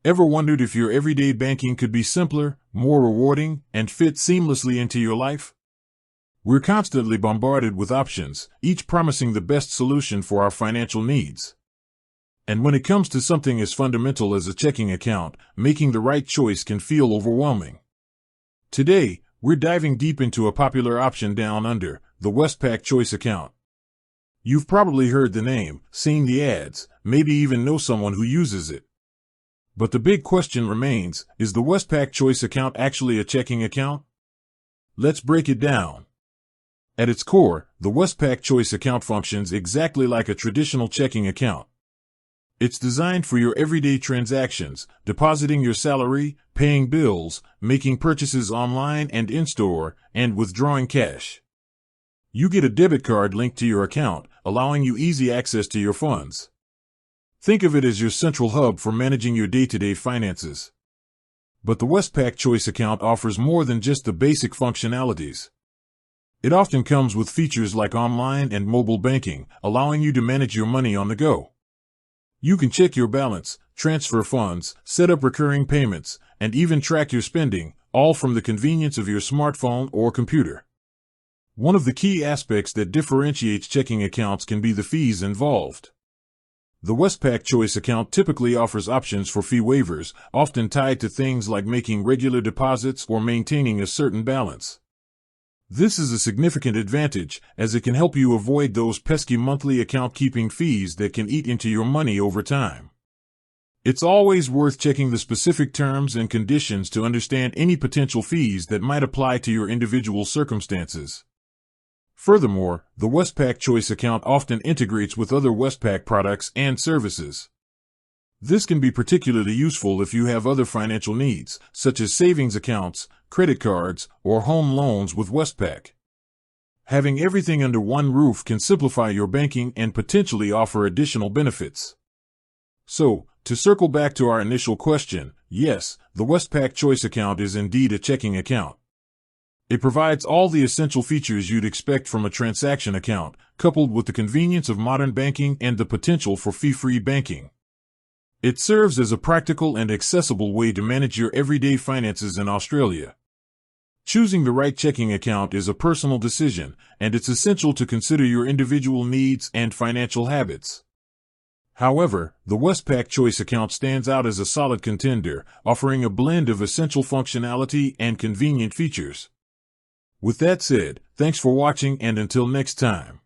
Ever wondered if your everyday banking could be simpler, more rewarding, and fit seamlessly into your life? We're constantly bombarded with options, each promising the best solution for our financial needs. And when it comes to something as fundamental as a checking account, making the right choice can feel overwhelming. Today, we're diving deep into a popular option down under, the Westpac Choice account. You've probably heard the name, seen the ads, maybe even know someone who uses it. But the big question remains, is the Westpac Choice account actually a checking account? Let's break it down. At its core, the Westpac Choice account functions exactly like a traditional checking account. It's designed for your everyday transactions, depositing your salary, paying bills, making purchases online and in-store, and withdrawing cash. You get a debit card linked to your account, allowing you easy access to your funds. Think of it as your central hub for managing your day-to-day finances. But the Westpac Choice account offers more than just the basic functionalities. It often comes with features like online and mobile banking, allowing you to manage your money on the go. You can check your balance, transfer funds, set up recurring payments, and even track your spending, all from the convenience of your smartphone or computer. One of the key aspects that differentiates checking accounts can be the fees involved. The Westpac Choice account typically offers options for fee waivers, often tied to things like making regular deposits or maintaining a certain balance. This is a significant advantage, as it can help you avoid those pesky monthly account-keeping fees that can eat into your money over time. It's always worth checking the specific terms and conditions to understand any potential fees that might apply to your individual circumstances. Furthermore, the Westpac Choice account often integrates with other Westpac products and services. This can be particularly useful if you have other financial needs, such as savings accounts, credit cards, or home loans with Westpac. Having everything under one roof can simplify your banking and potentially offer additional benefits. So, to circle back to our initial question, yes, the Westpac Choice account is indeed a checking account. It provides all the essential features you'd expect from a transaction account, coupled with the convenience of modern banking and the potential for fee-free banking. It serves as a practical and accessible way to manage your everyday finances in Australia. Choosing the right checking account is a personal decision, and it's essential to consider your individual needs and financial habits. However, the Westpac Choice account stands out as a solid contender, offering a blend of essential functionality and convenient features. With that said, thanks for watching, and until next time.